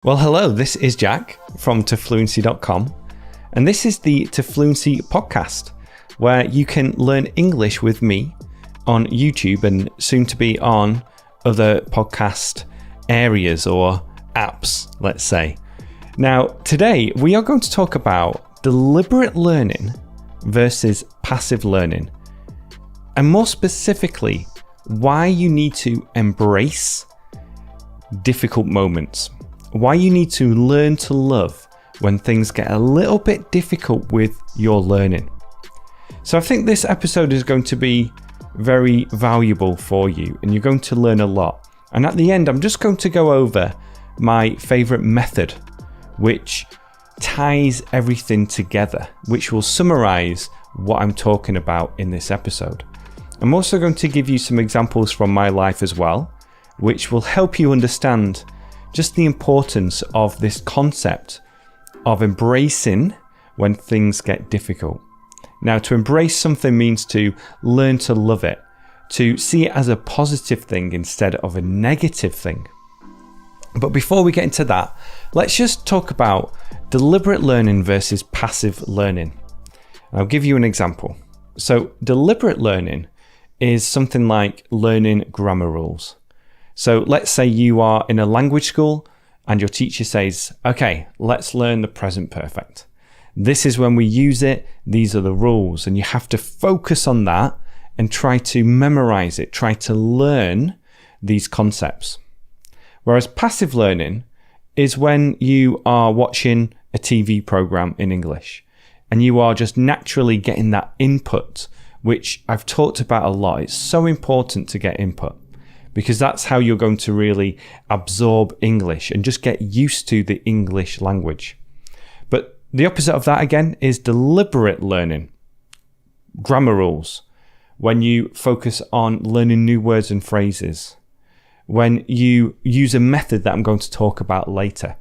Well, hello, this is Jack from tofluency.com, and this is the Tofluency podcast, where you can learn English with me on YouTube and soon to be on other podcast areas or apps, let's say. Now, today we are going to talk about deliberate learning versus passive learning, and more specifically, why you need to embrace difficult moments. Why you need to learn to love when things get a little bit difficult with your learning. So I think this episode is going to be very valuable for you and you're going to learn a lot. And at the end, I'm just going to go over my favorite method, which ties everything together, which will summarize what I'm talking about in this episode. I'm also going to give you some examples from my life as well, which will help you understand just the importance of this concept of embracing when things get difficult. Now, to embrace something means to learn to love it, to see it as a positive thing instead of a negative thing. But before we get into that, let's just talk about deliberate learning versus passive learning. I'll give you an example. So deliberate learning is something like learning grammar rules. So let's say you are in a language school and your teacher says, okay, let's learn the present perfect. This is when we use it. These are the rules. And you have to focus on that and try to memorize it, try to learn these concepts. Whereas passive learning is when you are watching a TV program in English and you are just naturally getting that input, which I've talked about a lot. It's so important to get input, because that's how you're going to really absorb English and just get used to the English language. But the opposite of that, again, is deliberate learning. Grammar rules, when you focus on learning new words and phrases, when you use a method that I'm going to talk about later,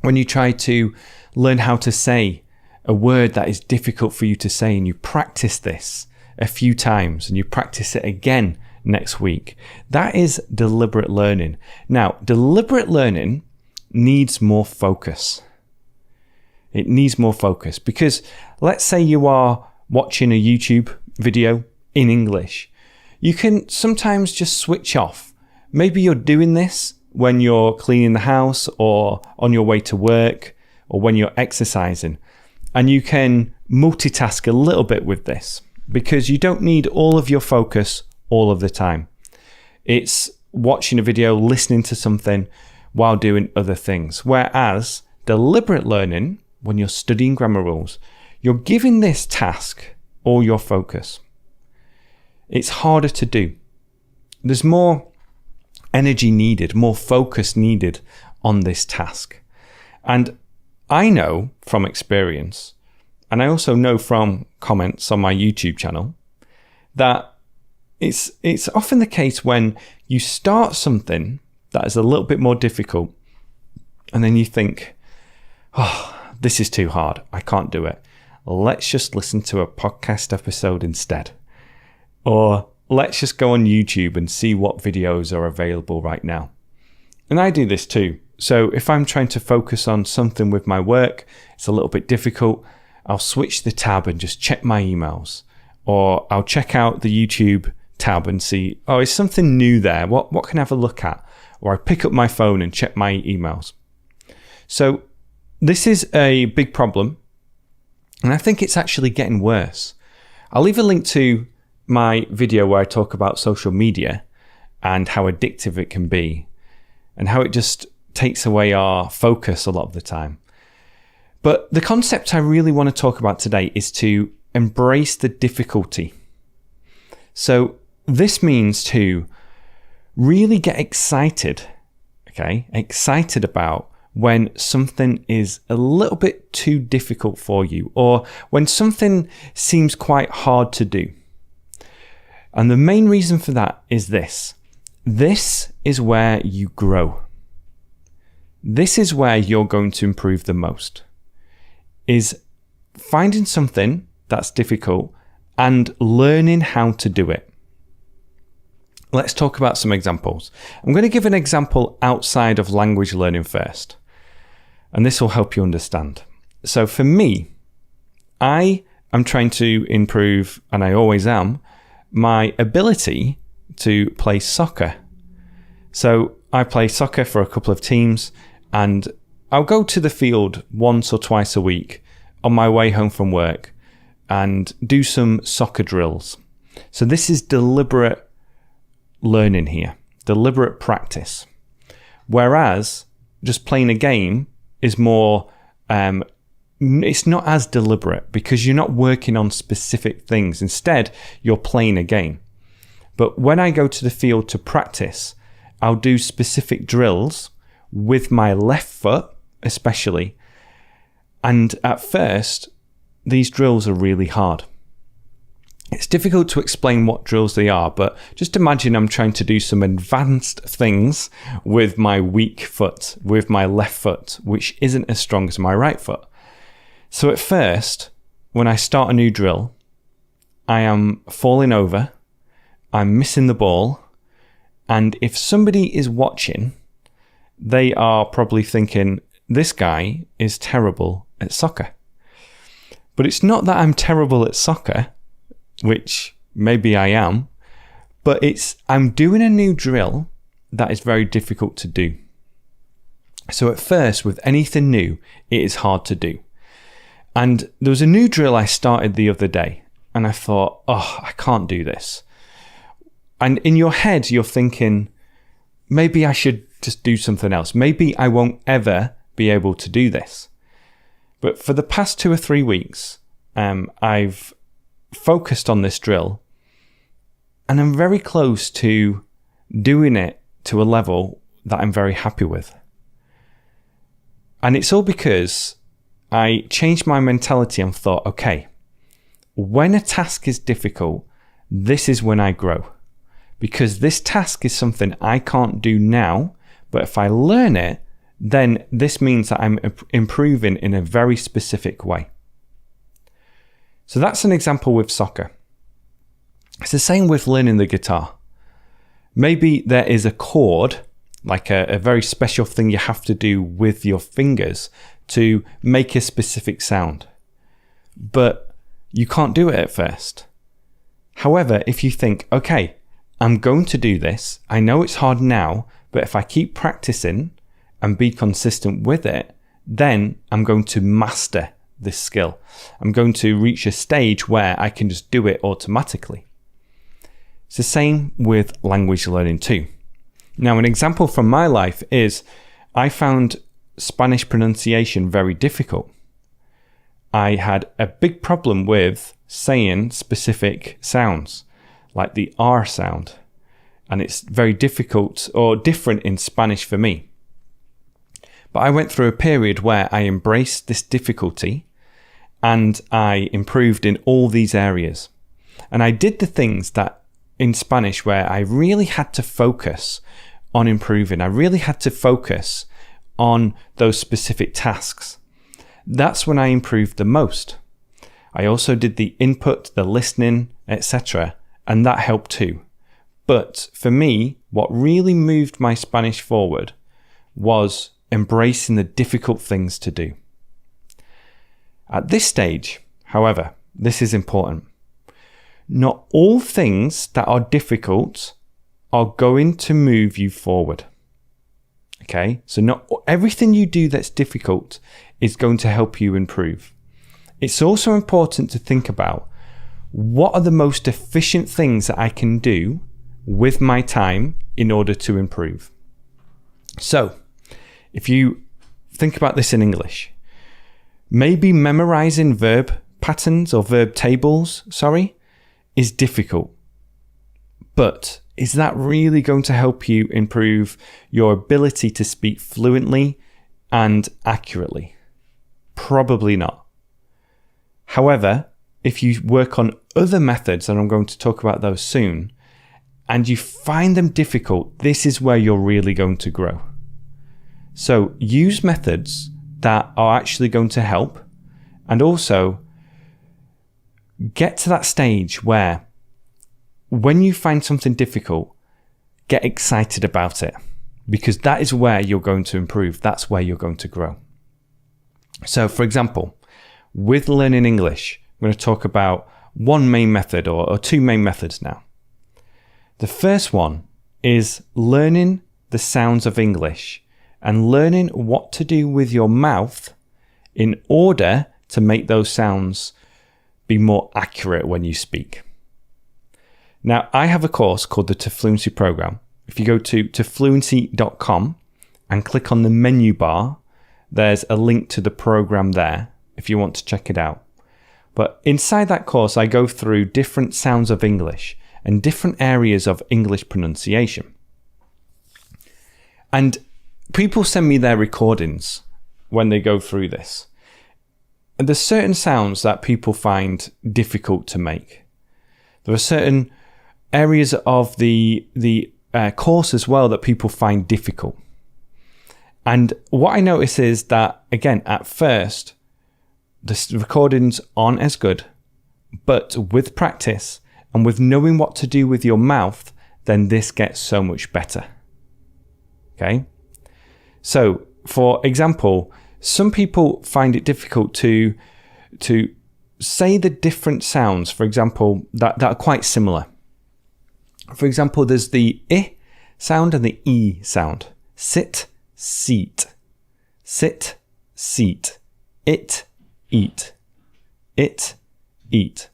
when you try to learn how to say a word that is difficult for you to say and you practice this a few times and you practice it again next week. That is deliberate learning. Now, deliberate learning needs more focus. It needs more focus because let's say you are watching a YouTube video in English. You can sometimes just switch off. Maybe you're doing this when you're cleaning the house or on your way to work or when you're exercising. And you can multitask a little bit with this because you don't need all of your focus all of the time. It's watching a video, listening to something while doing other things. Whereas deliberate learning, when you're studying grammar rules, you're giving this task all your focus. It's harder to do. There's more energy needed, more focus needed on this task. And I know from experience, and I also know from comments on my YouTube channel, that it's often the case when you start something that is a little bit more difficult and then you think, oh, this is too hard. I can't do it. Let's just listen to a podcast episode instead. Or let's just go on YouTube and see what videos are available right now. And I do this too. So if I'm trying to focus on something with my work, it's a little bit difficult, I'll switch the tab and just check my emails. Or I'll check out the YouTube tab and see, oh, is something new there? What can I have a look at? Or I pick up my phone and check my emails. So this is a big problem. And I think it's actually getting worse. I'll leave a link to my video where I talk about social media and how addictive it can be and how it just takes away our focus a lot of the time. But the concept I really want to talk about today is to embrace the difficulty. So this means to really get excited about when something is a little bit too difficult for you or when something seems quite hard to do. And the main reason for that is this. This is where you grow. This is where you're going to improve the most, is finding something that's difficult and learning how to do it. let's talk about some examples. I'm going to give an example outside of language learning first, and this will help you understand. So for me, I am trying to improve, and I always am, my ability to play soccer. So I play soccer for a couple of teams, and I'll go to the field once or twice a week on my way home from work and do some soccer drills. So this is deliberate learning here, deliberate practice. Whereas just playing a game is more, it's not as deliberate because you're not working on specific things. Instead, you're playing a game. But when I go to the field to practice, I'll do specific drills with my left foot, especially. And at first, these drills are really hard. It's difficult to explain what drills they are, but just imagine I'm trying to do some advanced things with my weak foot, with my left foot, which isn't as strong as my right foot. So at first, when I start a new drill, I am falling over, I'm missing the ball, and if somebody is watching, they are probably thinking, this guy is terrible at soccer. But it's not that I'm terrible at soccer, which maybe I am, but I'm doing a new drill that is very difficult to do. So at first, with anything new, it is hard to do. And there was a new drill I started the other day, and I thought, I can't do this. And in your head, you're thinking, maybe I should just do something else. Maybe I won't ever be able to do this. But for the past 2 or 3 weeks, I've focused on this drill, and I'm very close to doing it to a level that I'm very happy with. And it's all because I changed my mentality and thought, okay, when a task is difficult, this is when I grow. Because this task is something I can't do now, but if I learn it, then this means that I'm improving in a very specific way. So that's an example with soccer. It's the same with learning the guitar. Maybe there is a chord, like a very special thing you have to do with your fingers to make a specific sound. But you can't do it at first. However, if you think, okay, I'm going to do this, I know it's hard now, but if I keep practicing and be consistent with it, then I'm going to master this skill. I'm going to reach a stage where I can just do it automatically. It's the same with language learning too. Now, an example from my life is I found Spanish pronunciation very difficult. I had a big problem with saying specific sounds, like the R sound. And it's very difficult or different in Spanish for me. But I went through a period where I embraced this difficulty and I improved in all these areas. And I did the things that in Spanish where I really had to focus on improving. I really had to focus on those specific tasks. That's when I improved the most. I also did the input, the listening, etc., and that helped too. But for me, what really moved my Spanish forward was embracing the difficult things to do. At this stage, however, this is important. Not all things that are difficult are going to move you forward. Okay, so not everything you do that's difficult is going to help you improve. It's also important to think about what are the most efficient things that I can do with my time in order to improve. So, if you think about this in English, maybe memorizing verb patterns or verb tables, is difficult. But is that really going to help you improve your ability to speak fluently and accurately? Probably not. However, if you work on other methods, and I'm going to talk about those soon, and you find them difficult, this is where you're really going to grow. So use methods that are actually going to help, and also get to that stage where when you find something difficult, get excited about it, because that is where you're going to improve. That's where you're going to grow. So, for example, with learning English, I'm going to talk about one main method or two main methods now. The first one is learning the sounds of English and learning what to do with your mouth in order to make those sounds be more accurate when you speak. Now, I have a course called the Tofluency Program. If you go to tofluency.com and click on the menu bar, there's a link to the program there if you want to check it out. But inside that course, I go through different sounds of English and different areas of English pronunciation. And people send me their recordings when they go through this. And there's certain sounds that people find difficult to make. There are certain areas of the course as well that people find difficult. And what I notice is that, again, at first, the recordings aren't as good, but with practice and with knowing what to do with your mouth, then this gets so much better. Okay? So, for example, some people find it difficult to say the different sounds, for example, that are quite similar. For example, there's the I sound and the E sound. Sit, seat. Sit, seat. It, eat. It, eat.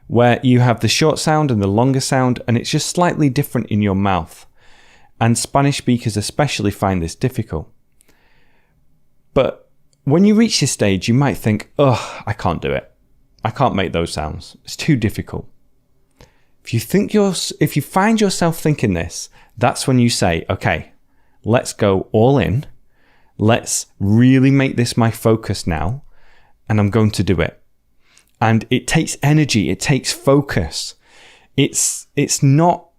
Where you have the short sound and the longer sound, and it's just slightly different in your mouth. And Spanish speakers especially find this difficult. But when you reach this stage, you might think, oh, I can't do it. I can't make those sounds. It's too difficult. If you find yourself thinking this, that's when you say, okay, let's go all in. Let's really make this my focus now, and I'm going to do it. And it takes energy. It takes focus. It's not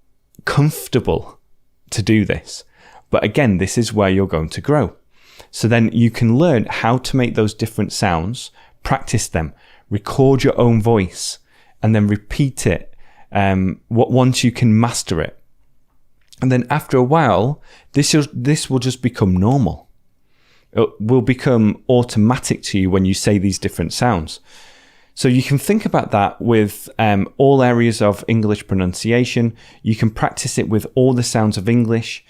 comfortable to do this. But again, this is where you're going to grow. So then you can learn how to make those different sounds, practice them, record your own voice, and then repeat it once you can master it. And then after a while, this will just become normal. It will become automatic to you when you say these different sounds. So you can think about that with all areas of English pronunciation. You can practice it with all the sounds of English.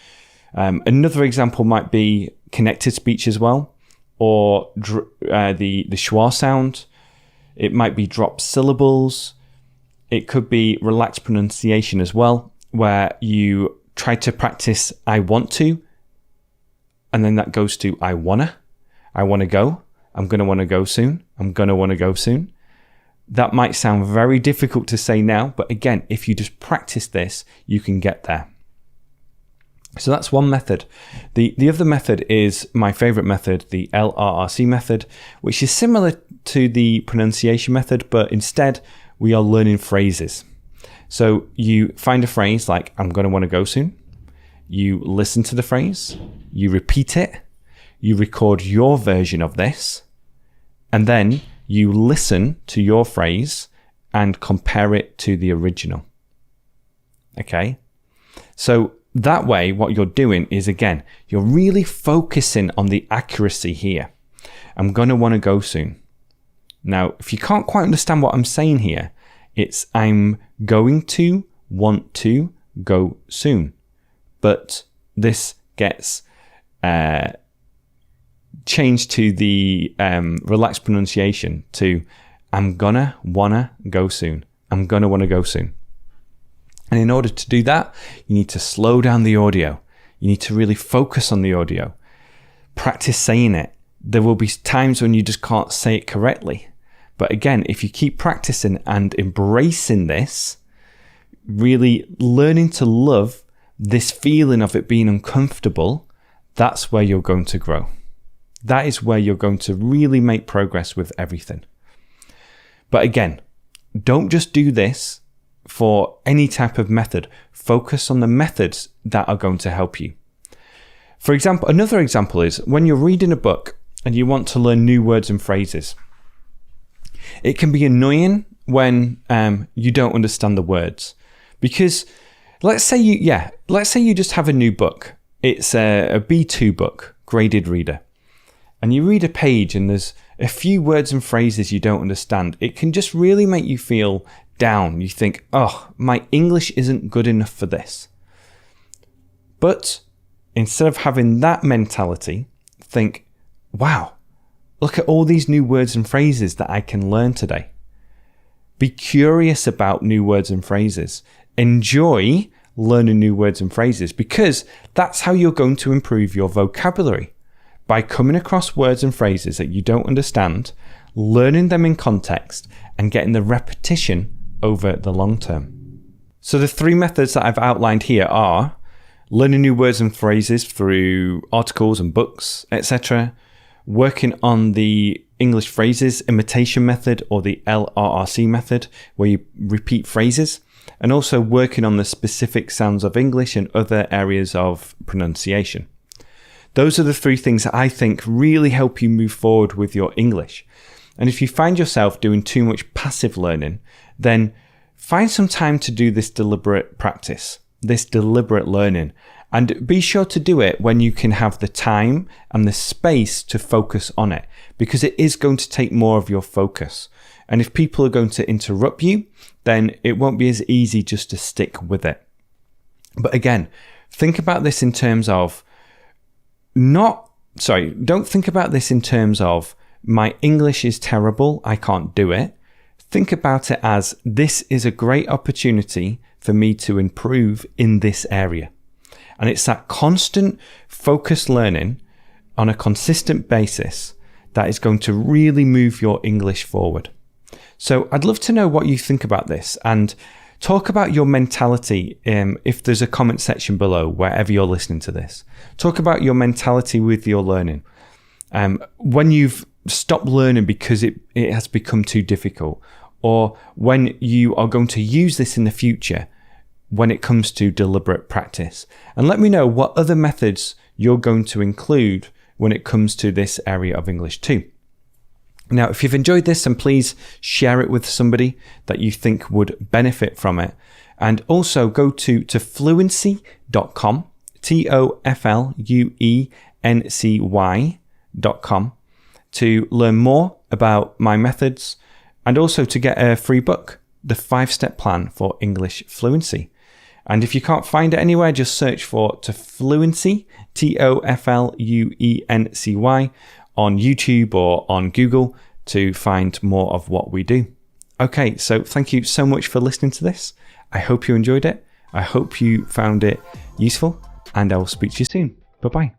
Another example might be connected speech as well, or the schwa sound. It might be drop syllables. It could be relaxed pronunciation as well, where you try to practice I want to, and then that goes to I wanna go, I'm gonna wanna go soon, I'm gonna wanna go soon. That might sound very difficult to say now, but again, if you just practice this, you can get there. So that's one method. The other method is my favorite method, the LRRC method, which is similar to the pronunciation method, but instead we are learning phrases. So you find a phrase like, I'm going to want to go soon. You listen to the phrase, you repeat it, you record your version of this, and then you listen to your phrase and compare it to the original. Okay? So that way, what you're doing is, again, you're really focusing on the accuracy here. I'm going to want to go soon. Now, if you can't quite understand what I'm saying here, it's I'm going to want to go soon. But this gets changed to the relaxed pronunciation to I'm gonna wanna go soon. I'm gonna wanna go soon. And in order to do that, you need to slow down the audio. You need to really focus on the audio. Practice saying it. There will be times when you just can't say it correctly. But again, if you keep practicing and embracing this, really learning to love this feeling of it being uncomfortable, that's where you're going to grow. That is where you're going to really make progress with everything. But again, don't just do this for any type of method. Focus on the methods that are going to help you. For example, another example is when you're reading a book and you want to learn new words and phrases. It can be annoying when you don't understand the words, because let's say you just have a new book. It's a B2 book, graded reader. And you read a page and there's a few words and phrases you don't understand. It can just really make you feel down. You think, oh, my English isn't good enough for this. But instead of having that mentality, think, wow, look at all these new words and phrases that I can learn today. Be curious about new words and phrases. Enjoy learning new words and phrases, because that's how you're going to improve your vocabulary. By coming across words and phrases that you don't understand, learning them in context, and getting the repetition over the long term. So the 3 methods that I've outlined here are learning new words and phrases through articles and books, etc. Working on the English phrases imitation method, or the LRRC method, where you repeat phrases, and also working on the specific sounds of English and other areas of pronunciation. Those are the 3 things that I think really help you move forward with your English. And if you find yourself doing too much passive learning, then find some time to do this deliberate practice, this deliberate learning. And be sure to do it when you can have the time and the space to focus on it, because it is going to take more of your focus. And if people are going to interrupt you, then it won't be as easy just to stick with it. But again, think about this in terms of don't think about this in terms of my English is terrible, I can't do it. Think about it as this is a great opportunity for me to improve in this area. And it's that constant focused learning on a consistent basis that is going to really move your English forward. So I'd love to know what you think about this, and talk about your mentality if there's a comment section below, wherever you're listening to this. Talk about your mentality with your learning. When you've stopped learning because it has become too difficult, or when you are going to use this in the future when it comes to deliberate practice. And let me know what other methods you're going to include when it comes to this area of English too. Now, if you've enjoyed this, then please share it with somebody that you think would benefit from it. And also go to tofluency.com, TOFLUENCY.com, to learn more about my methods, and also to get a free book, The 5-Step Plan for English Fluency. And if you can't find it anywhere, just search for Tofluency, TOFLUENCY, on YouTube or on Google to find more of what we do. Okay, so thank you so much for listening to this. I hope you enjoyed it. I hope you found it useful, and I will speak to you soon. Bye-bye.